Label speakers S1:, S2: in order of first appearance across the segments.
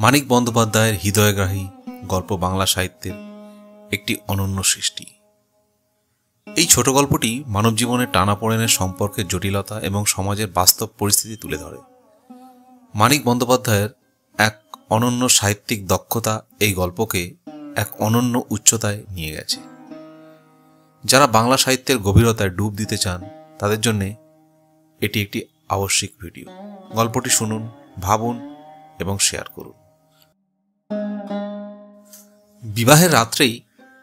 S1: মানিক বন্দ্যোপাধ্যায়ের হৃদয়গ্রাহী গল্প বাংলা সাহিত্যের একটি অনন্য সৃষ্টি। এই ছোট গল্পটি মানব জীবনের টানাপোড়েনের সম্পর্কের জটিলতা এবং সমাজের বাস্তব পরিস্থিতি তুলে ধরে। মানিক বন্দ্যোপাধ্যায়ের এক অনন্য সাহিত্যিক দক্ষতা এই গল্পকে এক অনন্য উচ্চতায় নিয়ে গেছে। যারা বাংলা সাহিত্যের গভীরতায় ডুব দিতে চান তাদের জন্যে এটি একটি আবশ্যিক ভিডিও। গল্পটি শুনুন, ভাবুন এবং শেয়ার করুন। বিবাহের রাত্রেই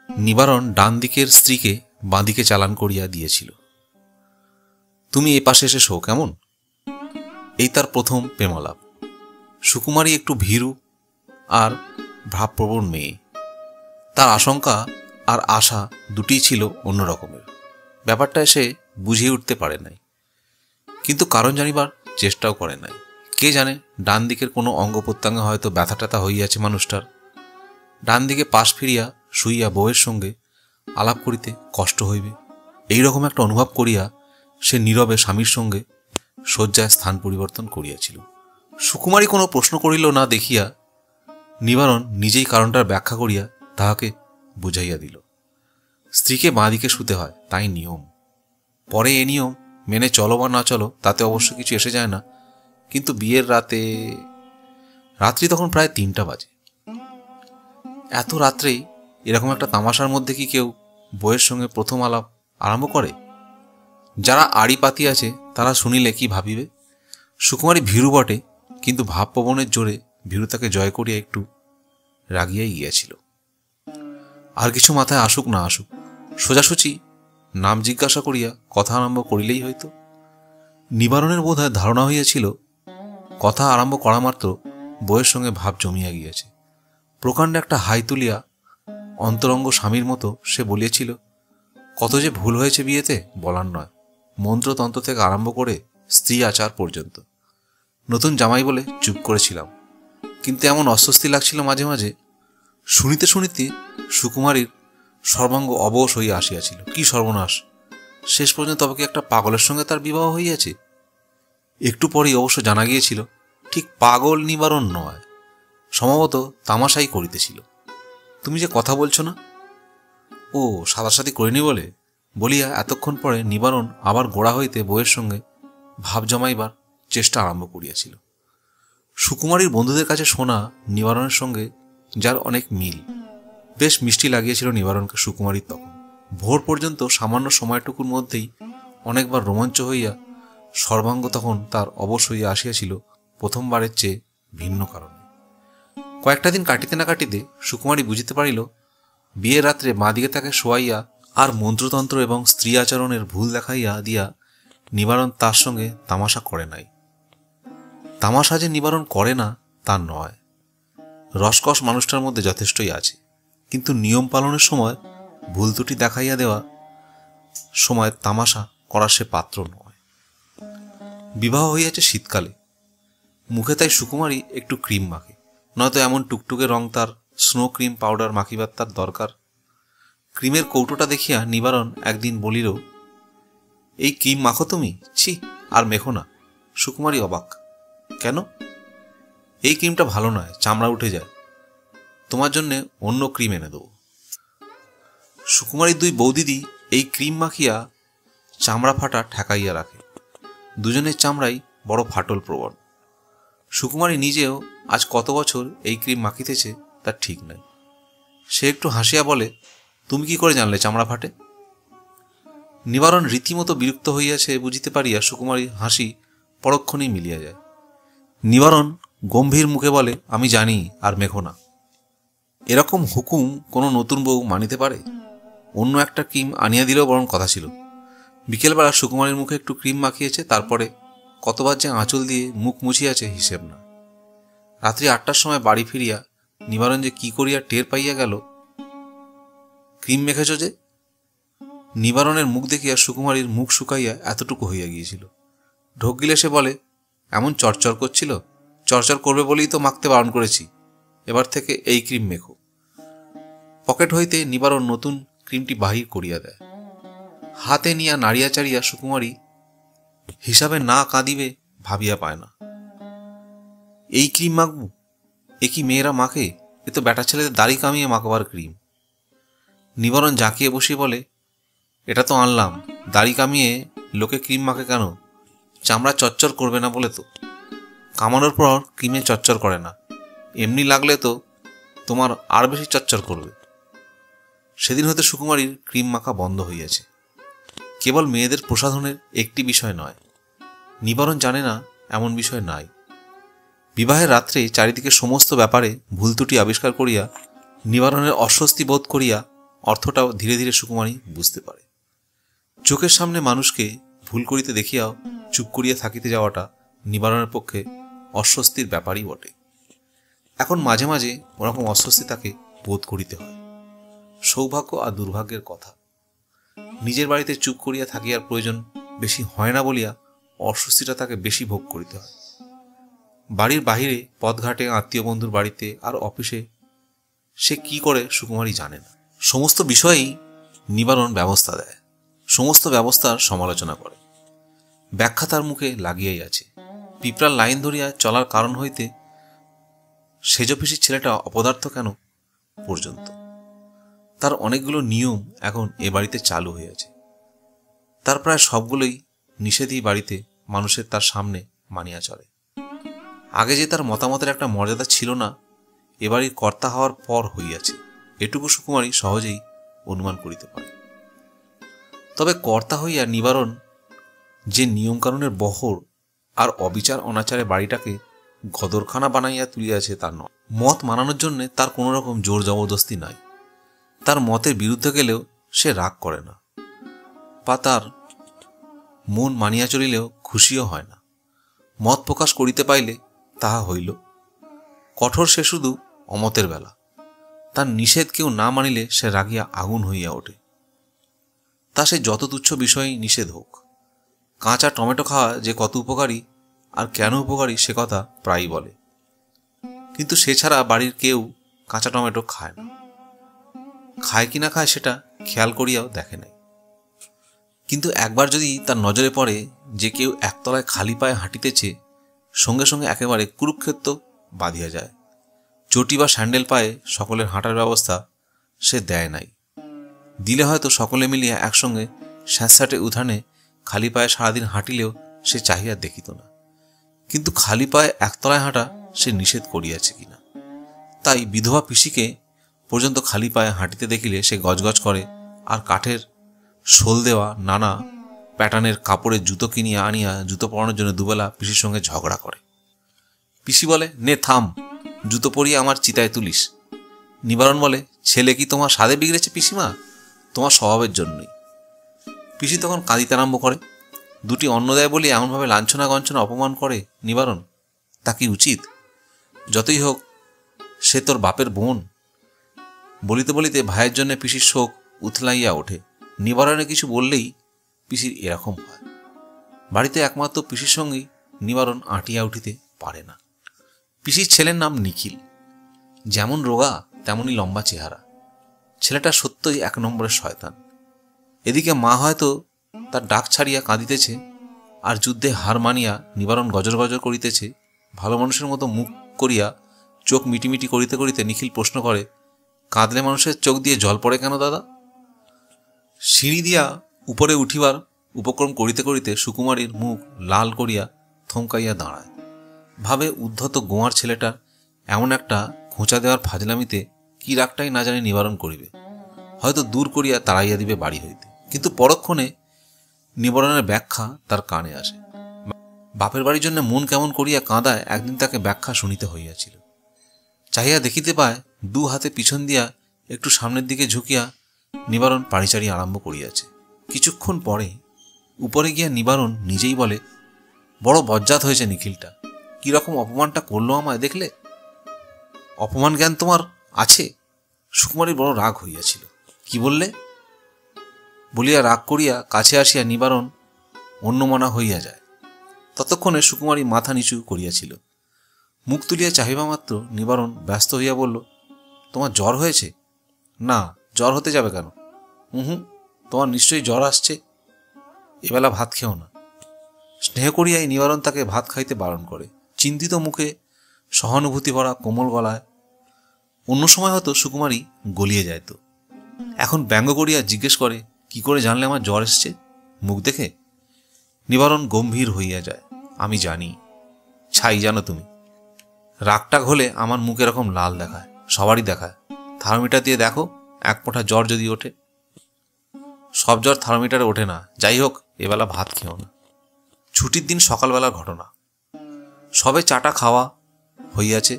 S1: নিবারণ ডান দিকের স্ত্রীকে বাঁদিকে চালান করিয়া দিয়েছিল। তুমি এ পাশে এসে শো কেমন? এই তার প্রথম প্রেমালাপ। সুকুমারী একটু ভীরু আর ভাবপ্রবণ মেয়ে। তার আশঙ্কা আর আশা দুটিই ছিল অন্য রকমের। ব্যাপারটা সে বুঝিয়ে উঠতে পারে নাই, কিন্তু কারণ জানিবার চেষ্টাও করে নাই। কে জানে, ডান দিকের কোনো অঙ্গ প্রত্যঙ্গে হয়তো ব্যথা ট্যাথা হইয়াছে মানুষটার। ডান দিকে পাশ ফিরিয়া শুইয়া বউয়ের সঙ্গে আলাপ করিতে কষ্ট হইবে, এইরকম একটা অনুভব করিয়া সে নীরবে স্বামীর সঙ্গে শয্যায় স্থান পরিবর্তন করিয়াছিল। সুকুমারী কোনো প্রশ্ন করিল না দেখিয়া নিবারণ নিজেই কারণটার ব্যাখ্যা করিয়া তাহাকে বুঝাইয়া দিল। স্ত্রীকে বাঁ দিকে শুতে হয়, তাই নিয়ম। পরে এ নিয়ম মেনে চলো বা না চলো তাতে অবশ্য কিছু এসে যায় না, কিন্তু বিয়ের রাত্রি তখন প্রায় 3টা বাজে। এত রাত্রেই এরকম একটা তামাশার মধ্যে কি কেউ বউয়ের সঙ্গে প্রথম আলাপ আরম্ভ করে? যারা আড়ি পাতি আছে তারা শুনিলে কি ভাবিবে? সুকুমারী ভীরু বটে, কিন্তু ভাবপ্রবণের জোরে ভীরুতাকে জয় করিয়া একটু রাগিয়াই গিয়াছিল। আর কিছু মাথায় আসুক না আসুক, সোজাসুচি নাম জিজ্ঞাসা করিয়া কথা আরম্ভ করিলেই হয়তো। নিবারণের বোধহয় ধারণা হইয়াছিল কথা আরম্ভ করা মাত্র বউয়ের সঙ্গে ভাব জমিয়া গিয়াছে। প্রকাণ্ড একটা হাই তুলিয়া অন্তরঙ্গ স্বামীর মতো সে বলিয়াছিল, কত যে ভুল হয়েছে বিয়েতে বলার নয়। মন্ত্রতন্ত্র থেকে আরম্ভ করে স্ত্রী আচার পর্যন্ত। নতুন জামাই বলে চুপ করেছিলাম, কিন্তু এমন অস্বস্তি লাগছিল মাঝে মাঝে। শুনিতে শুনিতে সুকুমারীর সর্বাঙ্গ অবশ হইয়া আসিয়াছিল। কি সর্বনাশ! শেষ পর্যন্ত তবে কি একটা পাগলের সঙ্গে তার বিবাহ হইয়াছে? একটু পরেই অবশ্য জানা গিয়েছিল ঠিক পাগল নিবারণ নয়, সম্ভবত তামাশাই করিতেছিল। তুমি যে কথা বলছো না, ও সাদাসাদি করিনি বলিয়া এতক্ষণ পরে নিবারণ আবার গোড়া হইতে বউয়ের সঙ্গে ভাব জমাইবার চেষ্টা আরম্ভ করিয়াছিল। সুকুমারীর বন্ধুদের কাছে শোনা নিবারণের সঙ্গে যার অনেক মিল। বেশ মিষ্টি লাগিয়েছিল নিবারণকে সুকুমারীর তখন। ভোর পর্যন্ত সামান্য সময়টুকুর মধ্যেই অনেকবার রোমাঞ্চ হইয়া সর্বাঙ্গ তখন তার অবশ হইয়া আসিয়াছিল প্রথমবারের চেয়ে ভিন্ন কারণে। কয়েকটা দিন কাটিতে না কাটিতে সুকুমারী বুঝিতে পারিল বিয়ের রাত্রে মা দিকে তাকে শোয়াইয়া আর মন্ত্রতন্ত্র এবং স্ত্রী আচরণের ভুল দেখাইয়া দিয়া নিবারণ তার সঙ্গে তামাশা করে নাই। তামাশা যে নিবারণ করে না তা নয়, রসকস মানুষটার মধ্যে যথেষ্টই আছে, কিন্তু নিয়ম পালনের সময় ভুল ত্রুটি দেখাইয়া দেওয়া সময় তামাশা করার সে পাত্র নয়। বিবাহ হইয়াছে শীতকালে, মুখে তাই সুকুমারী একটু ক্রিম মাখে, নয়তো এমন টুকটুকে রং তার স্নো ক্রিম পাউডার মাখিবার তার দরকার। ক্রিমের কৌটোটা দেখিয়া নিবারণ একদিন বলিল, এই ক্রিম মাখো তুমি? ছি, আর মেখো না। সুকুমারী অবাক। কেন? এই ক্রিমটা ভালো নয়, চামড়া উঠে যায়, তোমার জন্যে অন্য ক্রিম এনে দেবো। সুকুমারীর 2 বৌদিদি এই ক্রিম মাখিয়া চামড়া ফাটা ঠেকাইয়া রাখে। দুজনের চামড়াই বড় ফাটল প্রবণ। সুকুমারী নিজেও আজ কত বছর এই ক্রিম মাখিতেছে তার ঠিক নাই। সে একটু হাসিয়া বলে, তুমি কি করে জানলে চামড়া ফাটে? নিবারণ রীতিমতো বিরক্ত হইয়াছে বুঝিতে পারিয়া সুকুমারীর হাসি পরক্ষণেই মিলিয়া যায়। নিবারণ গম্ভীর মুখে বলে, আমি জানি, আর মেখো না। এরকম হুকুম কোনো নতুন বউ মানিতে পারে? অন্য একটা ক্রিম আনিয়া দিলেও বরং কথা ছিল। বিকেলবেলা সুকুমারীর মুখে একটু ক্রিম মাখিয়েছে, তারপরে কতবার যে আঁচল দিয়ে মুখ মুছিয়াছে হিসেব না। রাত্রি 8টার সময় বাড়ি ফিরিয়া নিবারণ যে কি করিয়া টের পাইয়া গেল ক্রিম মেখেছ যে। নিবারণের মুখ দেখিয়া সুকুমারীর মুখ শুকাইয়া এতটুকু হইয়া গিয়েছিল। ঢোক গিলে সে বলে, এমন চরচর করছিল? চরচর করবে বলেই তো মাখতে বারণ করেছি, এবার থেকে এই ক্রিম মেখো। পকেট হইতে নিবারণ নতুন ক্রিমটি বাহির করিয়া দেয়। হাতে নিয়া নাড়িয়া চাড়িয়া সুকুমারী হিসাবে না কাঁদিবে ভাবিয়া পায় না। এই ক্রিম মাখব? এ কি মেয়েরা মাকে? এ তো ব্যাটা ছেলেদের দাড়ি কামিয়ে মাখবার ক্রিম। নিবারণ জাঁকিয়ে বসিয়ে বলে, এটা তো আনলাম, দাড়ি কামিয়ে লোকে ক্রিম মাখে কেন? চামড়া চচ্চর করবে না বলে তো। কামানোর পর ক্রিমে চচ্চর করে না, এমনি লাগলে তো তোমার আর বেশি চচ্চর করবে। সেদিন হতে সুকুমারীর ক্রিম মাখা বন্ধ হইয়াছে। কেবল মেয়েদের প্রসাধনের একটি বিষয় নয়, নিবারণ জানে না এমন বিষয় নাই। বিবাহের রাত্রে চারিদিকে সমস্ত ব্যাপারে ভুল ত্রুটি আবিষ্কার করিয়া নিবারণের অস্বস্তি বোধ করিয়া অর্থটাও ধীরে ধীরে সুকুমারী বুঝতে পারে। চোখের সামনে মানুষকে ভুল করিতে দেখিয়াও চুপ করিয়া থাকিতে যাওয়াটা নিবারণের পক্ষে অস্বস্তির ব্যাপারই বটে। এখন মাঝে মাঝে ওরকম অস্বস্তি তাকে বোধ করিতে হয়। সৌভাগ্য আর দুর্ভাগ্যের কথা। নিজের বাড়িতে চুপ করিয়া থাকিয়ার প্রয়োজন বেশি হয় না বলিয়া অস্বস্তিটা তাকে বেশি ভোগ করিতে হয়। বাড়ির বাহিরে পথঘাটে আত্মীয় বন্ধুর বাড়িতে আর অফিসে সে কি করে সুকুমারী জানে না। সমস্ত বিষয়েই নিবারণ ব্যবস্থা দেয়, সমস্ত ব্যবস্থার সমালোচনা করে। ব্যাখ্যা তার মুখে লাগিয়াই আছে। পিঁপড়ার লাইন ধরিয়া চলার কারণ হইতে সেজপিসির ছেলেটা অপদার্থ কেন পর্যন্ত তার অনেকগুলো নিয়ম এখন এ বাড়িতে চালু হইয়াছে। তার প্রায় সবগুলোই নিষেধই বাড়িতে মানুষের তার সামনে মানিয়া চলে। আগে যে তার মতামতের একটা মর্যাদা ছিল না, এ বাড়ির কর্তা হওয়ার পর হইয়াছে, এটুকু সুকুমারী সহজেই অনুমান করিতে পারে। তবে কর্তা হইয়া নিবারণ যে নিয়মকানুনের বহর আর অবিচার অনাচারে বাড়িটাকে গদরখানা বানাইয়া তুলিয়াছে তা নয়। মত মানানোর জন্যে তার কোনো রকম জোর জবরদস্তি নাই। তার মতের বিরুদ্ধে গেলেও সে রাগ করে না, বা তার মন মানিয়া চলিলেও খুশিও হয় না। মত প্রকাশ করিতে পাইলে তাহা হইল। কঠোর সে শুধু অমতের বেলা। তার নিষেধ কেউ না মানিলে সে রাগিয়া আগুন হইয়া ওঠে। তা সে যত তুচ্ছ বিষয়ই নিষেধ হোক। কাঁচা টমেটো খাওয়া যে কত উপকারী আর কেন উপকারী সে কথা প্রায়ই বলে, কিন্তু সে ছাড়া বাড়ির কেউ কাঁচা টমেটো খায় না। খায় কি না খায় সেটা খেয়াল করিয়াও দেখে নাই। কিন্তু একবার যদি তার নজরে পড়ে যে কেউ একতলায় খালি পায়ে হাঁটিতেছে, সঙ্গে সঙ্গে একেবারে কুরুক্ষেত্র বাঁধিয়া যায়। চটি বা স্যান্ডেল পায়ে সকলের হাঁটার ব্যবস্থা সে দেয় নাই। দিলে হয়তো সকলে মিলিয়া একসঙ্গে স্যাঁতস্যাঁটে উঠানে খালি পায়ে সারাদিন হাঁটিলেও সে চাহিয়া দেখিত না। কিন্তু খালি পায়ে একতলায় হাঁটা সে নিষেধ করিয়াছে কিনা। তাই বিধবা পিসিকে পর্যন্ত খালি পায়ে হাঁটিতে দেখিলে সে গজগজ করে, আর কাঠের শোল দেওয়া নানা প্যাটার্নের কাপড়ের জুতো কিনিয়া আনিয়া জুতো পরানোর জন্য দুবেলা পিসির সঙ্গে ঝগড়া করে। পিসি বলে, নে থাম, জুতো পরিয়ে আমার চিতায় তুলিস। নিবারণ বলে, ছেলে কি তোমার স্বাদে বিগড়েছে পিসিমা? তোমার স্বভাবের জন্যই। পিসি তখন কাঁদিতে আরম্ভ করে। দুটি অন্ন দেয় বলে এমনভাবে লাঞ্ছনা গঞ্ছনা অপমান করে নিবারণ, তা কি উচিত? যতই হোক সে তোর বাপের বোন। বলিতে বলিতে ভাইয়ের জন্য পিসির শোক উথলাইয়া ওঠে। নিবারণে কিছু বললেই পিসির এরকম হয়। বাড়িতে একমাত্র পিসির সঙ্গেই নিবারণ আঁটিয়া উঠিতে পারে না। পিসির ছেলের নাম নিখিল। যেমন রোগা তেমনই লম্বা চেহারা। ছেলেটা সত্যই এক নম্বরের শয়তান। এদিকে মা হয়তো তার ডাক ছাড়িয়া কাঁদিতেছে, আর যুদ্ধে হার মানিয়া নিবারণ গজর গজর করিতেছে। ভালো মানুষের মতো মুখ করিয়া চোখ মিটিমিটি করিতে করিতে নিখিল প্রশ্ন করে, কাঁদলে মানুষের চোখ দিয়ে জল পড়ে কেন দাদা? সিঁড়ি দিয়া উপরে উঠিবার উপক্রম করিতে করিতে সুকুমারীর মুখ লাল করিয়া থমকাইয়া দাঁড়ায়। ভাবে উদ্ধত গোয়ার ছেলেটার এমন একটা খোঁচা দেওয়ার ফাজলামিতে কি রাগটাই না জানি নিবারণ করিবে। হয়তো দূর করিয়া তাড়াইয়া দিবে বাড়ি হইতে। কিন্তু পরক্ষণে নিবারণের ব্যাখ্যা তার কানে আসে। বাপের বাড়ির জন্য মন কেমন করিয়া কাঁদায় একদিন তাকে ব্যাখ্যা শুনিতে হইয়াছিল। চাহিয়া দেখিতে পায় দু হাতে পিছন দিয়া একটু সামনের দিকে ঝুঁকিয়া নিবারণ পাড়িচাড়ি আরম্ভ করিয়াছে। কিছুক্ষণ পরে উপরে গিয়া নিবারণ নিজেই বলে, বড় বজ্জাত হয়েছে নিখিলটা। কিরকম অপমানটা করলো আমায় দেখলে? অপমান জ্ঞান তোমার আছে? সুকুমারীর বড় রাগ হইয়াছিল। কি বললে বলিয়া রাগ করিয়া কাছে আসিয়া নিবারণ অন্যমনা হইয়া যায়। ততক্ষণে সুকুমারী মাথা নিচু করিয়াছিল। মুখ তুলিয়া চাহিবা মাত্র নিবারণ ব্যস্ত হইয়া বলল, তোমার জ্বর হয়েছে? না, জ্বর হতে যাবে কেন? তোমার নিশ্চয়ই জ্বর আসছে। এবেলা ভাত খেও না। স্নেহ করিয়াই নিবারণ তাকে ভাত খাইতে বারণ করে। চিন্তিত মুখে সহানুভূতি ভরা কোমল গলায়। অন্য সময় হয়তো সুকুমারী গলিয়ে যাইত, এখন ব্যঙ্গ করিয়া জিজ্ঞেস করে, কি করে জানলে আমার জ্বর এসছে? মুখ দেখে? নিবারণ গম্ভীর হইয়া যায়। আমি জানি। ছাই জানো তুমি? রাগটাগ হলে আমার মুখ এরকম লাল দেখায়, সবারই দেখায়। থার্মোমিটার দিয়ে দেখো, এক ফোঁটা জ্বর যদি ওঠে। সব জ্বর থার্মোমিটারে ওঠে না। যাই হোক, এবেলা ভাত খেও না। ছুটির দিন সকালবেলার ঘটনা। সবে চাটা খাওয়া হইয়াছে,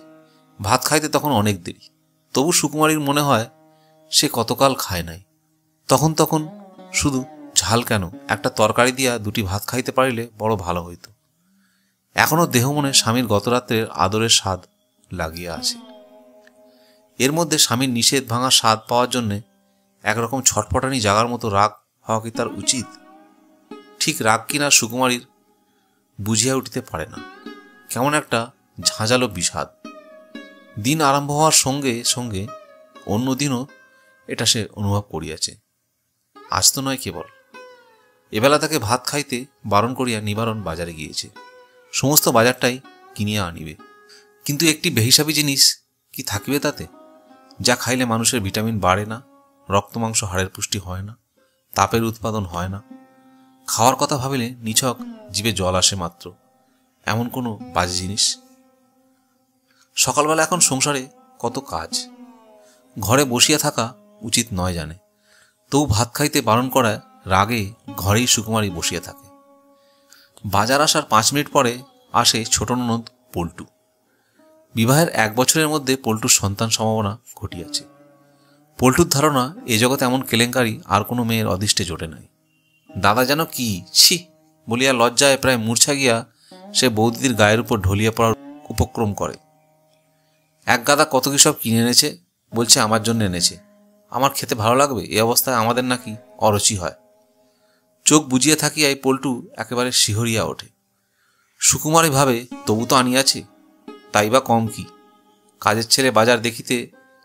S1: ভাত খাইতে তখন অনেক দেরি। তবু সুকুমারীর মনে হয় সে কতকাল খায় নাই। তখন তখন শুধু ঝাল কেন, একটা তরকারি দিয়া দুটি ভাত খাইতে পারিলে বড় ভালো হইত। এখনও দেহ মনে স্বামীর গতরাত্রের আদরের স্বাদ লাগিয়া আছে। এর মধ্যে স্বামীর নিষেধ ভাঙা স্বাদ পাওয়ার জন্যে একরকম ছটফটানি জাগার মতো রাগ হওয়া কি তার উচিত? ঠিক রাগ কিনা সুকুমারীর বুঝিয়া উঠিতে পারে না। কেমন একটা ঝাঁঝালো বিষাদ। দিন আরম্ভ হওয়ার সঙ্গে সঙ্গে অন্য দিনও এটা সে অনুভব করিয়াছে। আজ তো নয় কেবল। এবেলা তাকে ভাত খাইতে বারণ করিয়া নিবারণ বাজারে গিয়েছে। সমস্ত বাজারটাই কিনিয়া আনিবে। কিন্তু একটি বেহিসাবি জিনিস কি থাকিবে তাতে? যা খাইলে মানুষের ভিটামিন বাড়ে না, রক্ত মাংস হাড়ের পুষ্টি হয় না, তাপের উৎপাদন হয় না। খাওয়ার কথা ভাবিলে নিছক জিভে জল আসে মাত্র। এমন কোনো বাজে জিনিস? সকালবেলা এখন সংসারে কত কাজ, ঘরে বসিয়া থাকা উচিত নয় জানে, তবু ভাত খাইতে বারণ করায় রাগে ঘরেই সুকুমারী বসিয়া থাকে। বাজার আসার 5 মিনিট পরে আসে ছোট ননদ পল্টু। বিবাহের 1 বছরের মধ্যে পল্টুর সন্তান সম্ভাবনা ঘটিয়াছে। পল্টুর ধারণা এ জগৎ এমন কেলেঙ্কারি আর কোনো মেয়ের অদৃষ্টে জোটে নাই। দাদা যেন কি ছি বলিয়া লজ্জায় প্রায় মূর্ছা গিয়া সে বৌদিদির গায়ের উপর ঢলিয়া পড়ার উপক্রম করে। এক গাদা কত কি সব কিনে এনেছে, বলছে আমার জন্য এনেছে। আমার খেতে ভালো লাগবে? এ অবস্থায় আমাদের নাকি অরুচি হয়। চোখ বুজিয়া থাকিয়াই পল্টু একেবারে শিহরিয়া ওঠে। সুকুমারী ভাবে, তবু তো আনিয়াছে, তাই বা কম কি? কাজের ছেলে বাজার দেখিতে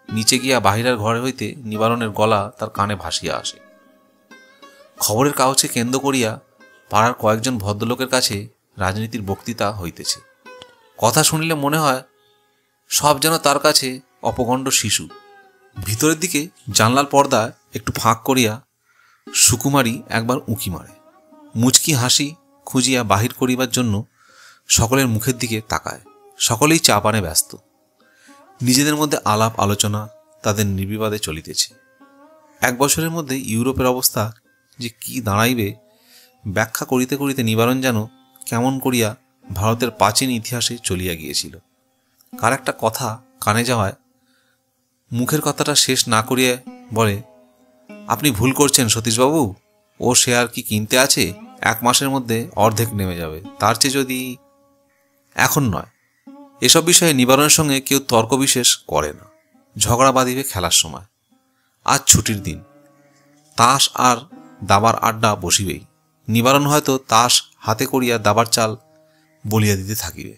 S1: নিচে গিয়া বাহিরের ঘরে হইতে নিবারণের গলা তার কানে ভাসিয়া আসে। খবরের কাগজে কেন্দ্র করিয়া পাড়ার কয়েকজন ভদ্রলোকের কাছে রাজনীতির বক্তৃতা হইতেছে। কথা শুনিলে মনে হয় সব যেন তার কাছে অপগণ্ড শিশু। ভিতরের দিকে জানলার পর্দা একটু ফাঁক করিয়া সুকুমারী একবার উঁকি মারে। মুচকি হাসি খুঁজিয়া বাহির করিবার জন্য সকলের মুখের দিকে তাকায়। সকলেই চা পানে ব্যস্ত। নিজেদের মধ্যে আলাপ আলোচনা তাদের নির্বিবাদে চলিতেছে। 1 বছরের মধ্যে ইউরোপের অবস্থা যে কি দাঁড়াইবে ব্যাখ্যা করিতে করিতে নিবারণ যেন কেমন করিয়া ভারতের প্রাচীন ইতিহাসে চলিয়া গিয়েছিল। কার একটা কথা কানে যাওয়ায় মুখের কথাটা শেষ না করিয়া বলে, আপনি ভুল করছেন সতীশবাবু, ও শেয়ার কি কিনতে আছে? 1 মাসের মধ্যে অর্ধেক নেমে যাবে। তার চেয়ে যদি এখন নয়। এসব বিষয়ে নিবারণের সঙ্গে কেউ তর্ক বিশেষ করে না। ঝগড়া বাঁধিবে খেলার সময়। আজ ছুটির দিন, তাস আর দাবার আড্ডা বসিবেই। নিবারণ হয়তো তাস হাতে করিয়া দাবার চাল বলিয়া দিতে থাকিবে।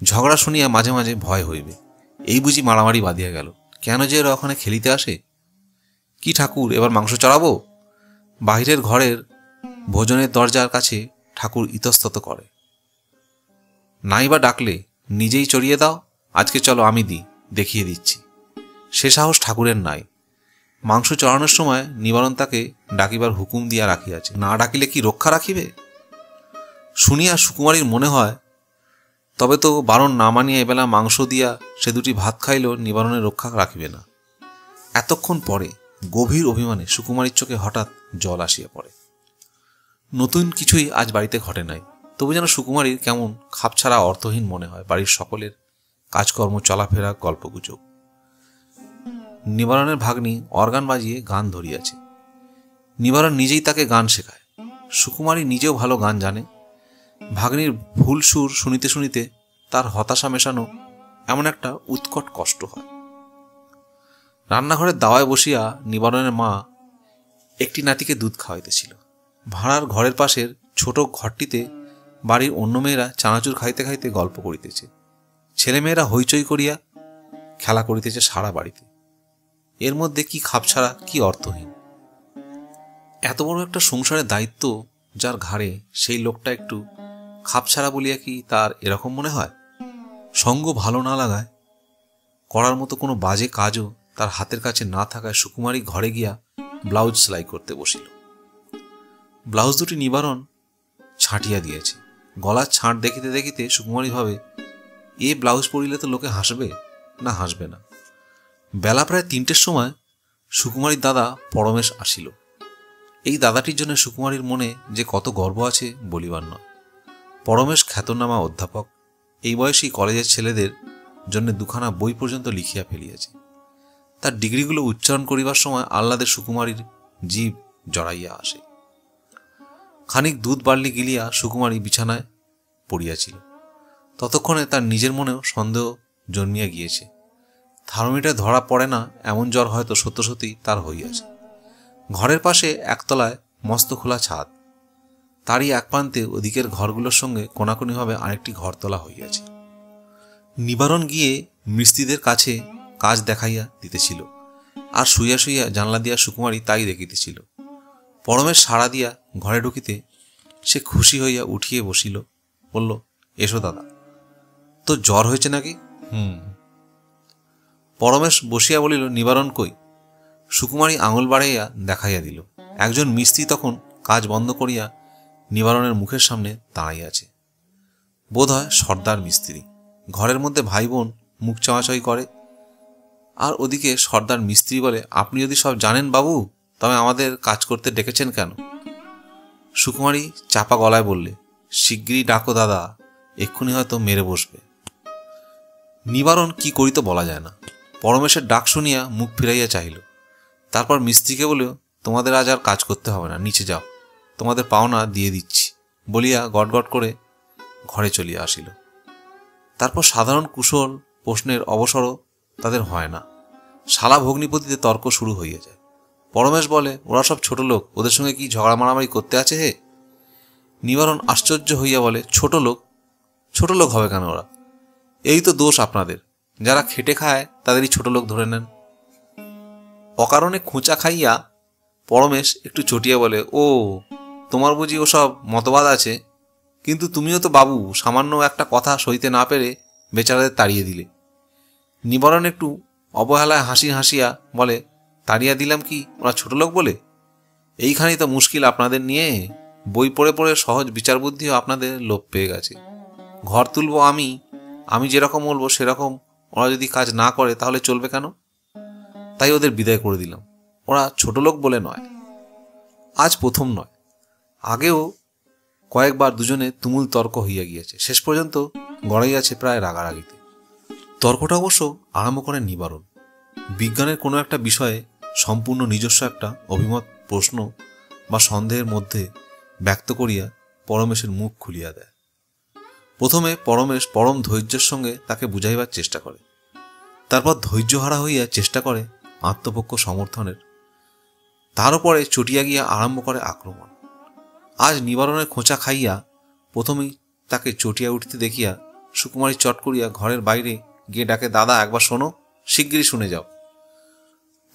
S1: ঝগড়া শুনিয়া মাঝে মাঝে ভয় হইবে, এই বুঝি মারামারি বাঁধিয়া গেল। কেন যে এরা ওখানে খেলিতে আসে? কি ঠাকুর, এবার মাংস চড়াবো? বাহিরের ঘরের ভোজনের দরজার কাছে ঠাকুর ইতস্তত করে। নাই বা ডাকলে নিজেই চড়িয়ে দাও, আজকে চলো আমি দিই, দেখিয়ে দিচ্ছি। সে সাহস ঠাকুরের নাই। মাংস চড়ানোর সময় নিবারণ তাকে ডাকিবার হুকুম দিয়া রাখিয়াছে, না ডাকিলে কি রক্ষা রাখিবে? শুনিয়া সুকুমারীর মনে হয়, তবে তো বারণ না মানিয়া এবেলা মাংস দিয়া সে দুটি ভাত খাইলেও নিবারণের রক্ষা রাখিবে না। এতক্ষণ পরে গভীর অভিমানে সুকুমারীর চোখে হঠাৎ জল আসিয়া পড়ে। নতুন কিছুই আজ বাড়িতে ঘটে নাই, তবু যেন সুকুমারীর কেমন খাপছাড়া অর্থহীন মনে হয় বাড়ির সকলের কাজকর্ম, চলাফেরা, গল্পগুজব। নিবারণের ভাগ্নি অর্গান বাজিয়ে গান ধরিয়াছে। নিবারণ নিজেই তাকে গান শেখায়। সুকুমারী নিজেও ভালো গান জানে। ভাগ্নির ভুল সুর শুনিতে শুনিতে তার হতাশা মেশানো এমন একটা উৎকট কষ্ট হয়। রান্নাঘরের দাওয়ায় বসিয়া নিবারণের মা একটি নাতিকে দুধ খাওয়াইতেছিল। ভাড়ার ঘরের পাশের ছোট ঘরটিতে বাড়ির অন্য মেয়েরা চানাচুর খাইতে খাইতে গল্প করিতেছে। ছেলেমেয়েরা হইচই করিয়া খেলা করিতেছে সারা বাড়িতে। এর মধ্যে কি খাপছাড়া, কি অর্থহীন। এত বড় একটা সংসারের দায়িত্ব যার ঘাড়ে, সেই লোকটা একটু খাপছাড়া বলিয়া কি তার এরকম মনে হয়? সঙ্গ ভালো না লাগায়, করার মতো কোনো বাজে কাজও তার হাতের কাছে না থাকায় সুকুমারী ঘরে গিয়া ব্লাউজ সেলাই করতে বসিল। ব্লাউজ দুটি নিবারণ ছাঁটিয়া দিয়েছে। গলার ছাঁট দেখিতে দেখিতে সুকুমারী ভাবে, এ ব্লাউজ পরিলে তো লোকে হাসবে না হাসবে না। বেলা প্রায় 3টের সময় সুকুমারীর দাদা পরমেশ আসিল। এই দাদাটির জন্য সুকুমারীর মনে যে কত গর্ব আছে বলিবার নয়। পরমেশ খ্যাতনামা অধ্যাপক, এই বয়সী কলেজের ছেলেদের জন্য 2খানা বই পর্যন্ত লিখিয়া ফেলিয়াছে। তার ডিগ্রিগুলো উচ্চারণ করিবার সময় আহ্লাদের সুকুমারীর জিভ জড়াইয়া আসে। খানিক দুধ বার্লি গিলিয়া সুকুমারী বিছানায় পড়িয়াছিল। ততক্ষণে তার নিজের মনেও সন্দেহ জন্মিয়া গিয়েছে। থার্মোমিটার ধরা পড়ে না এমন জ্বর হয়তো সত্য সত্যি তার হইয়াছে। ঘরের পাশে একতলায় মস্ত খোলা ছাদ, তারই এক প্রান্তে ওদিকের ঘরগুলোর সঙ্গে কোনাকুনিভাবে আরেকটি ঘর তোলা হইয়াছে। নিবারণ গিয়ে মিস্ত্রিদের কাছে কাজ দেখাইয়া দিতেছিল, আর শুইয়া শুইয়া জানলা দিয়া সুকুমারী তাই দেখিতেছিল। পরমের সাড়া দিয়া ঘরে ঢুকিতে সে খুশি হইয়া উঠিয়ে বসিল, বলল, এসো দাদা, তো জ্বর হয়েছে নাকি? পরমেশ বসিয়া বলিল, নিবারণ কই? সুকুমারী আঙুল বাড়াইয়া দেখাইয়া দিল। একজন মিস্ত্রি তখন কাজ বন্ধ করিয়া নিবারণের মুখের সামনে দাঁড়াইয়াছে। বোধ হয় সর্দার মিস্ত্রি। ঘরের মধ্যে ভাই বোন মুখ চাওয়াচাই করে, আর ওদিকে সর্দার মিস্ত্রি বলে, আপনি যদি সব জানেন বাবু, তবে আমাদের কাজ করতে ডেকেছেন কেন? সুকুমারী চাপা গলায় বললে, শিগগিরই ডাকো দাদা, এক্ষুনি হয়তো মেরে বসবে। নিবারণ কি করিত বলা যায় না। পরমেশের ডাক শুনিয়া মুখ ফিরাইয়া চাহিল। তারপর মিস্ত্রিকে বলল, তোমাদের আজ আর কাজ করতে হবে না, নিচে যাও, তোমাদের পাওনা দিয়ে দিচ্ছি বলিয়া গটগট করে ঘরে চলিয়া আসিল। তারপর সাধারণ কুশল প্রশ্নের অবসরও তাদের হয় না। শালা ভগ্নিপতিতে তর্ক শুরু হইয়া যায়। পরমেশ বলে, ওরা সব ছোট লোক, ওদের সঙ্গে কি ঝগড়া মারামারি করতে আছে হে? নিবারণ আশ্চর্য হইয়া বলে, ছোট লোক? ছোট লোক হবে কেন ওরা? এই তো দোষ আপনাদের, যারা খেটে খায় তাদেরই ছোট লোক ধরে নেন। অকারণে খোঁচা খাইয়া পরমেশ একটু চটিয়া বলে, ও, তোমার বুঝি ওসব মতবাদ আছে? কিন্তু তুমিও তো বাবু, সামান্য একটা কথা সইতে না পেরে বেচারাদের তাড়িয়ে দিলে। নিবারণ একটু অবহেলায় হাসিয়া বলে, তাড়িয়া দিলাম কি ওরা ছোট লোক বলে? এইখানেই তো মুশকিল আপনাদের নিয়ে। বই পড়ে পড়ে সহজ বিচার বুদ্ধিও আপনাদের লোপ পেয়ে গেছে। ঘর তুলব আমি যেরকম বলবো সেরকম ওরা যদি কাজ না করে তাহলে চলবে কেন? তাই ওদের বিদায় করে দিলাম। ওরা ছোট লোক বলে নয়। আজ প্রথম নয়, আগেও কয়েকবার দুজনে তুমুল তর্ক হইয়া গিয়েছে। শেষ পর্যন্ত গড়াইয়াছে প্রায় রাগারাগিতে। তর্কটা অবশ্য আরম্ভ করেন নিবারণ। বিজ্ঞানের কোনো একটা বিষয়ে সম্পূর্ণ নিজস্ব একটা অভিমত, প্রশ্ন বা সন্দেহের মধ্যে ব্যক্ত করিয়া পরমেশের মুখ খুলিয়া দেয়। প্রথমে পরমেশ পরম ধৈর্যের সঙ্গে তাকে বুঝাইবার চেষ্টা করে, তারপর ধৈর্যহারা হইয়া চেষ্টা করে আত্মপক্ষ সমর্থনের, তার উপরে চটিয়া গিয়া আরম্ভ করে আক্রমণ। আজ নিবারণের খোঁচা খাইয়া প্রথমেই তাকে চটিয়া উঠিতে দেখিয়া সুকুমারী চট করিয়া ঘরের বাইরে গিয়ে ডাকে, দাদা, একবার শোনো, শিগগিরই শুনে যাও।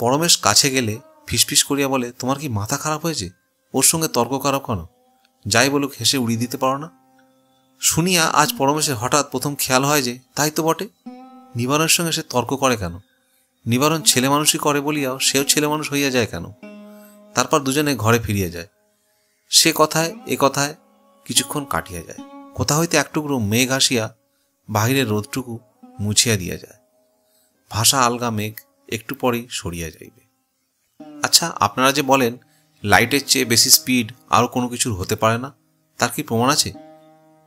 S1: পরমেশ কাছে গেলে ফিসফিস করিয়া বলে, তোমার কি মাথা খারাপ হয়েছে? ওর সঙ্গে তর্ক করো কেন? যাই বলুক হেসে উড়িয়ে দিতে পারো না? শুনিয়া আজ পরমেশের হঠাৎ প্রথম খেয়াল হয় যে তাই তো বটে, নিবারণের সঙ্গে সে তর্ক করে কেন? নিবারণ ছেলে মানুষই করে বলিয়াও সেও ছেলে মানুষ হইয়া যায় কেন? তারপর দুজনে ঘরে ফিরিয়া যায়। সে কথায় এ কথায় কিছুক্ষণ কাটিয়া যায়। কোথা হইতে একটুকরো মেঘ আসিয়া বাহিরের রোদটুকু মুছিয়া দিয়া যায়। ভাষা আলগা মেঘ একটু পরেই সরিয়া যাইবে। আচ্ছা, আপনারা যে বলেন লাইটের চেয়ে বেশি স্পিড আরও কোনো কিছুর হতে পারে না, তার কি প্রমাণ আছে?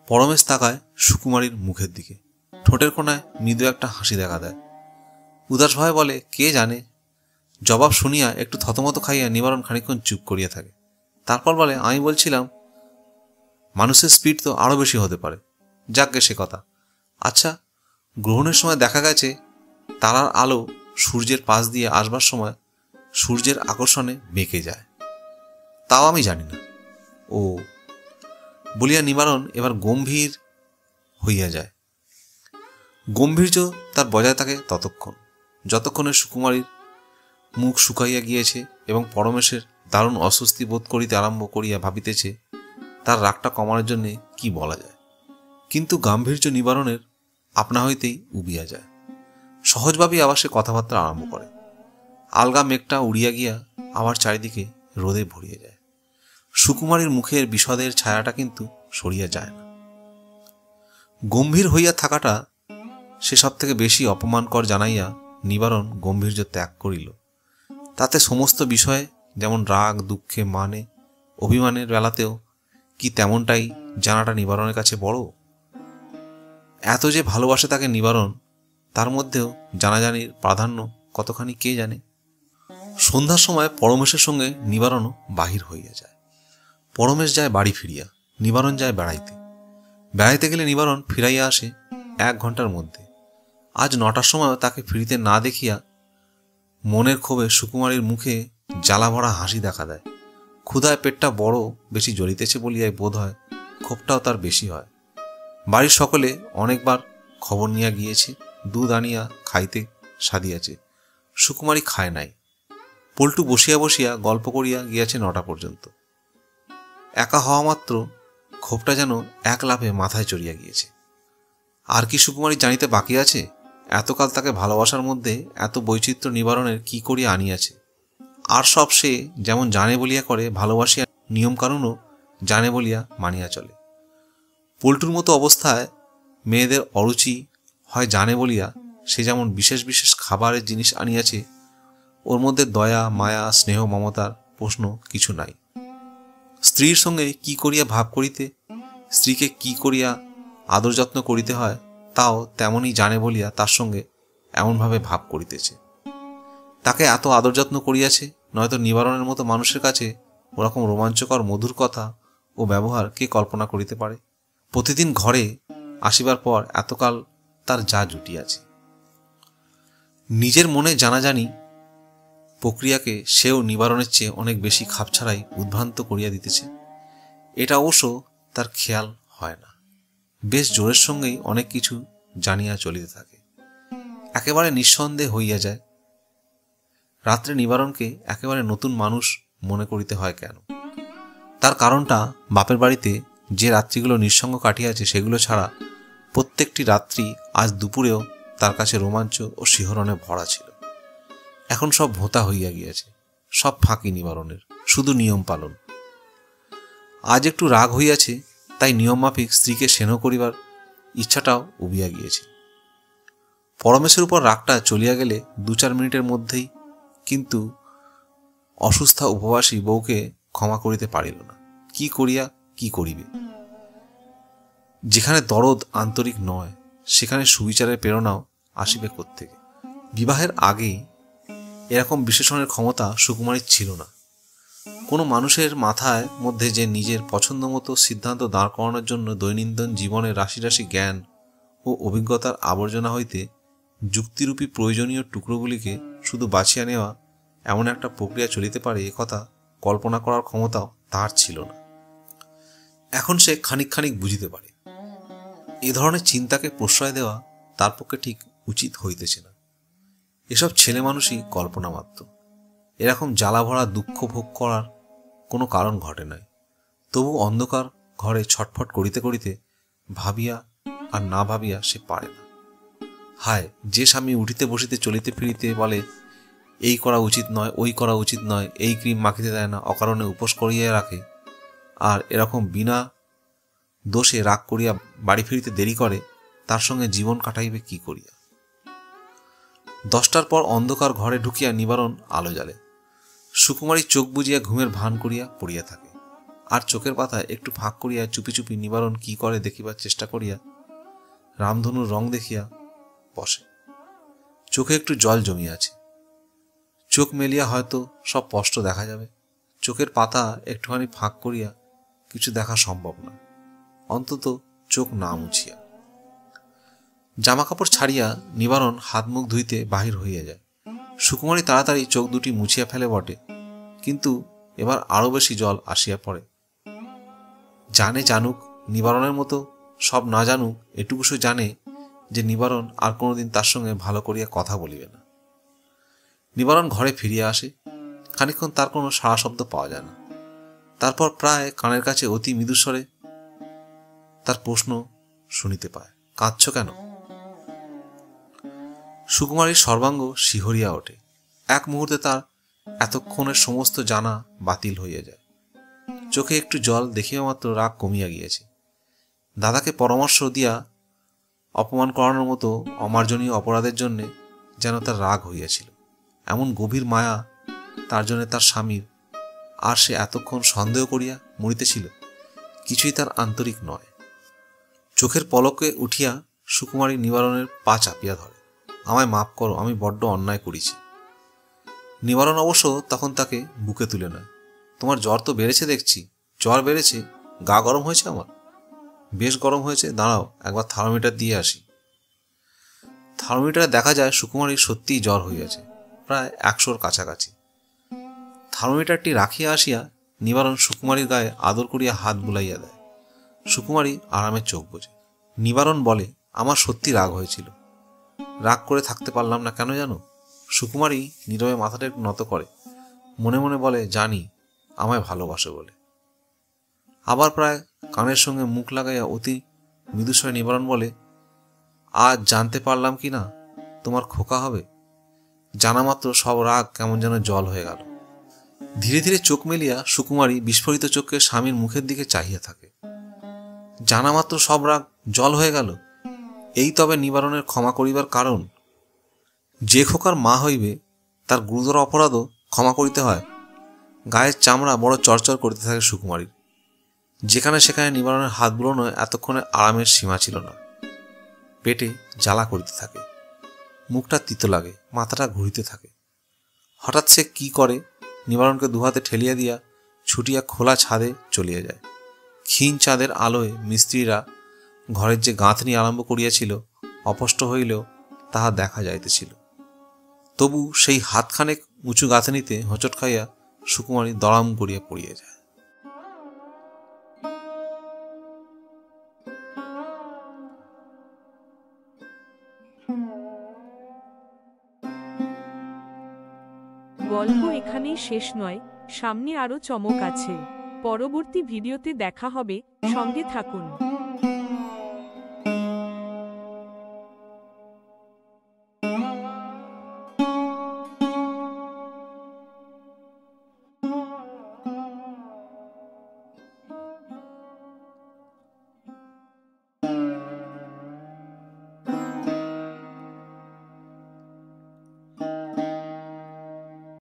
S1: পরমেশ তাকায় সুকুমারীর মুখের দিকে। ঠোঁটের কোণায় মৃদু একটা হাসি দেখা দেয়। উদাস ভয়ে বলে, কে জানে। জবাব শুনিয়া একটু থতমত খাইয়া নিবারণ খানিকক্ষণ চুপ করিয়া থাকে। তারপর বলে, আমি বলছিলাম মানুষের স্পিড তো আরও বেশি হতে পারে। যাকগে সে কথা। আচ্ছা, গ্রহণের সময় দেখা গেছে তারার আলো সূর্যের পাশ দিয়ে আসবার সময় সূর্যের আকর্ষণে বেঁকে যায়। তাও আমি জানি না। ও বলিয়া নিবারণ এবার গম্ভীর হইয়া যায়। গম্ভীর্য তার বজায় থাকে যতক্ষণে সুকুমারীর মুখ শুকাইয়া গিয়েছে এবং পরমেশের দারুণ অস্বস্তি বোধ করিতে আরম্ভ করিয়া ভাবিতেছে তার রাগটা কমানোর জন্যে কি বলা যায়। কিন্তু গাম্ভীর্য নিবারণের আপনা হইতেই উবিয়া যায়। সহজভাবেই আবার সে কথাবার্তা আরম্ভ করে। আলগা মেঘটা উড়িয়া গিয়া আবার চারিদিকে রোদে ভরিয়ে যায়। সুকুমারীর মুখের বিষদের ছায়াটা কিন্তু সরিয়া যায় না। গম্ভীর হইয়া থাকাটা সে সব থেকে বেশি অপমানকর জানাইয়া নিবারণ গম্ভীর্য ত্যাগ করিল। তাতে সমস্ত বিষয়ে যেমন রাগ, দুঃখে, মানে, অভিমানের বেলাতেও কি তেমনটাই জানাটা নিবারণের কাছে বড়। এত যে ভালোবাসে তাকে নিবারণ, তার মধ্যেও জানাজানির প্রাধান্য কতখানি কে জানে। সন্ধ্যার সময় পরমেশের সঙ্গে নিবারণও বাহির হইয়া যায়। পরমেশ যায় বাড়ি ফিরিয়া, নিবারণ যায় বেড়াইতে। বেড়াইতে গেলে নিবারণ ফিরাইয়া আসে 1 ঘন্টার মধ্যে। আজ 9টার সময়ও তাকে ফিরিতে না দেখিয়া মনের ক্ষোভে সুকুমারীর মুখে জ্বালা ভরা হাসি দেখা দেয়। ক্ষুধায় পেটটা বড় বেশি জ্বলিতেছে বলিয়াই বোধ হয় ক্ষোভটাও তার বেশি হয়। বাড়ির সকলে অনেকবার খবর নিয়া গিয়েছে, দুধ আনিয়া খাইতে সাদিয়াছে। সুকুমারী খায় নাই। পল্টু বসিয়া বসিয়া গল্প করিয়া গিয়াছে 9টা পর্যন্ত। একা হওয়া মাত্র ক্ষোভটা যেন এক লাফে মাথায় চড়িয়া গিয়েছে। আর কি সুকুমারী জানিতে বাকি আছে? এতকাল তাকে ভালোবাসার মধ্যে এত বৈচিত্র্য নিবারণের কি করিয়া আনিয়াছে। আর সব সে যেমন জানে বলিয়া করে, ভালোবাসিয়া নিয়মকানুনও জানে বলিয়া মানিয়া চলে। পল্টুর মতো অবস্থায় মেয়েদের অরুচি হয় জানে বলিয়া সে যেমন বিশেষ বিশেষ খাবারের জিনিস আনিয়াছে, ওর মধ্যে দয়া, মায়া, স্নেহ, মমতার প্রশ্ন কিছু নাই। স্ত্রীর সঙ্গে কি করিয়া ভাব করিতে, স্ত্রীকে কি করিয়া আদর যত্ন করিতে হয়, তাও তেমনই জানে বলিয়া তার সঙ্গে এমনভাবে ভাব করিতেছে। তাকে এত আদর যত্ন করিয়াছে, নয়তো নিবারণের মতো মানুষের কাছে ওরকম রোমাঞ্চকর মধুর কথা ও ব্যবহার কে কল্পনা করিতে পারে? প্রতিদিন ঘরে আসিবার পর এতকাল তার যা জুটিয়াছে, নিজের মনে জানাজানি প্রক্রিয়াকে সেও নিবারণের চেয়ে অনেক বেশি খাপছাড়াই উদ্ভ্রান্ত করিয়া দিতেছে। এটা অবশ্য তার খেয়াল হয় না। বেশ জোরের সঙ্গেই অনেক কিছু জানিয়া চলিতে থাকে, একেবারে নিঃসন্দেহ হইয়া যায়। রাত্রে নিবারণকে একেবারে নতুন মানুষ মনে করিতে হয় কেন? তার কারণটা বাপের বাড়িতে যে রাত্রিগুলো নিঃসঙ্গ কাটিয়াছে সেগুলো ছাড়া প্রত্যেকটি রাত্রি আজ দুপুরেও তার কাছে রোমাঞ্চ ও শিহরণে ভরা ছিল। এখন সব ভোঁতা হইয়া গিয়াছে, সব ফাঁকি নিবারণের, শুধু নিয়ম পালন। আজ একটু রাগ হইয়াছে, তাই নিয়ম মাফিক স্ত্রীকে সেন করিবার ইচ্ছাটাও উবিয়া গিয়েছে। পরমেশের উপর রাগটা চলিয়া গেলে 2-4 মিনিটের মধ্যেই কিন্তু অসুস্থা উপবাসী বউকে ক্ষমা করিতে পারিল না। কি করিয়া কি করিবে? যেখানে দরদ আন্তরিক নয় সেখানে সুবিচারের প্রেরণাও আসিবে কোত্থেকে? বিবাহের আগেই এরকম বিশেষণের ক্ষমতা সুকুমারীর ছিল না। কোনো মানুষের মাথায় মধ্যে যে নিজের পছন্দ মতো সিদ্ধান্ত দাঁড় করানোর জন্য দৈনন্দিন জীবনের রাশি রাশি জ্ঞান ও অভিজ্ঞতার আবর্জনা হইতে যুক্তিরূপী প্রয়োজনীয় টুকরোগুলিকে শুধু বাছিয়া নেওয়া এমন একটা প্রক্রিয়া চলিতে পারে, এ কথা কল্পনা করার ক্ষমতাও তার ছিল না। এখন সে খানিক খানিক বুঝিতে পারে এ ধরনের চিন্তাকে প্রশ্রয় দেওয়া তার পক্ষে ঠিক উচিত হইতেছে না। এসব ছেলে মানুষই কল্পনা মাত্র। এরকম জ্বালা ভরা দুঃখ ভোগ করার কোনো কারণ ঘটে নাই। তবু অন্ধকার ঘরে ছটফট করিতে করিতে ভাবিয়া আর না ভাবিয়া সে পারে না। হায়, যে স্বামী উঠিতে বসিতে চলিতে ফিরিতে বলে এই করা উচিত নয়, ওই করা উচিত নয়, এই ক্রিম মাখিতে দেয় না, অকারণে উপোস করিয়া রাখে, আর এরকম বিনা দোষে রাগ করিয়া বাড়ি ফিরিতে দেরি করে, তার সঙ্গে জীবন কাটাইবে কি করিয়া? 10টার পর অন্ধকার ঘরে ঢুকিয়া নিবারণ আলো জ্বালে। সুকুমারী চোখ বুজিয়া ঘুমের ভান করিয়া পড়িয়া থাকে, আর চোখের পাতায় একটু ফাঁক করিয়া চুপি চুপি নিবারণ কি করে দেখিবার চেষ্টা করিয়া রামধনুর রং দেখিয়া বসে। চোখে একটু জল জমিয়াছে, চোখ মেলিয়া হয়তো সব স্পষ্ট দেখা যাবে। চোখের পাতা একটুখানি ফাঁক করিয়া কিছু দেখা সম্ভব না, অন্তত চোখ না মুছিয়া। জামা কাপড় ছাড়িয়া নিবারণ হাত মুখ ধুইতে বাহির হইয়া যায়। সুকুমারী তাড়াতাড়ি চোখ দুটি মুছিয়া ফেলে বটে, কিন্তু এবার আরো বেশি জল আসিয়া পড়ে। জানে জানুক, নিবারণের মতো সব না জানুক, এটুকু সে জানে যে নিবারণ আর কোনোদিন তার সঙ্গে ভালো করিয়া কথা বলিবে না। নিবারণ ঘরে ফিরিয়া আসে। খানিকক্ষণ তার কোনো সাড়া শব্দ পাওয়া যায় না। তারপর প্রায় কানের কাছে অতি মৃদুস্বরে তার প্রশ্ন শুনিতে পায়, কাঁদছ কেন? সুকুমারীর সর্বাঙ্গ শিহরিয়া ওঠে। এক মুহূর্তে তার এতক্ষণের সমস্ত জানা বাতিল হইয়া যায়। চোখে একটু জল দেখিয়া মাত্র রাগ কমিয়া গিয়েছে। দাদাকে পরামর্শ দিয়া অপমান করানোর মতো অমার্জনীয় অপরাধের জন্যে যেন তার রাগ হইয়াছিল। এমন গভীর মায়া তার জন্য তার স্বামীর, আর সে এতক্ষণ সন্দেহ করিয়া মরিতেছিল, কিছুই তার আন্তরিক নয়। চোখের পলকে উঠিয়া সুকুমারী নিবারণের পা চাপিয়া ধরে। আমায় মাফ করো, আমি বড্ড অন্যায় করেছি। নিবারণ অবশ্য তখন তাকে বুকে তুলে নেয়। তোমার জ্বর তো বেড়েছে দেখছি। জ্বর বেড়েছে? গা গরম হয়েছে আমার? বেশ গরম হয়েছে, দাঁড়াও একবার থার্মোমিটার দিয়ে আসি। থার্মোমিটারে দেখা যায় সুকুমারীর সত্যিই জ্বর হইয়াছে, প্রায় 100-র কাছাকাছি। থার্মোমিটারটি রাখিয়া আসিয়া নিবারণ সুকুমারীর গায়ে আদর করিয়া হাত বুলাইয়া দেয়। সুকুমারী আরামে চোখ বোঝে। নিবারণ বলে, আমার সত্যি রাগ হয়েছিল। রাগ করে থাকতে পারলাম না কেন জানো? সুকুমারী নীরবে মাথাটা একটু নত করে, মনে মনে বলে, জানি আমায় ভালোবাসে বলে। আবার প্রায় কানের সঙ্গে মুখ লাগাইয়া অতি মৃদুস্বরে নিবারণ বলে, আজ জানতে পারলাম কি না তোমার খোকা হবে। জানা মাত্র সব রাগ কেমন যেন জল হয়ে গেল। ধীরে ধীরে চোখ মেলিয়া সুকুমারী বিস্ফোরিত চোখে স্বামীর মুখের দিকে চাহিয়া থাকে। জানা মাত্র সব রাগ জল হয়ে গেল, এই তবে নিবারণের ক্ষমা করিবার কারণ। যে খোকার মা হইবে তার গুরুতর অপরাধও ক্ষমা করিতে হয়। গায়ের চামড়া বড় চরচর করতে থাকে সুকুমারীর। যেখানে সেখানে নিবারণের হাত বুলোনো এতক্ষণে আরামের সীমা ছিল না। পেটে জ্বালা করিতে থাকে, মুখটা তিতো লাগে, মাথাটা ঘুরিতে থাকে। হঠাৎ সে কি করে, নিবারণকে দুহাতে ঠেলিয়া দিয়া ছুটিয়া খোলা ছাদে চলিয়া যায়। ক্ষীণ চাঁদের আলোয় মিস্ত্রিরা ঘরের যে গাঁথনি আরম্ভ করিয়াছিল অস্পষ্ট হইলেও তাহা দেখা যাইতেছিল। তবু সেই হাতখানেক উঁচু গাঁথনিতে হোঁচট খাইয়া সুকুমারী দড়াম করিয়া পড়িয়া যায়।
S2: গল্প এখানেই শেষ নয়, সামনে আরো চমক আছে। পরবর্তী ভিডিওতে দেখা হবে, সঙ্গে থাকুন।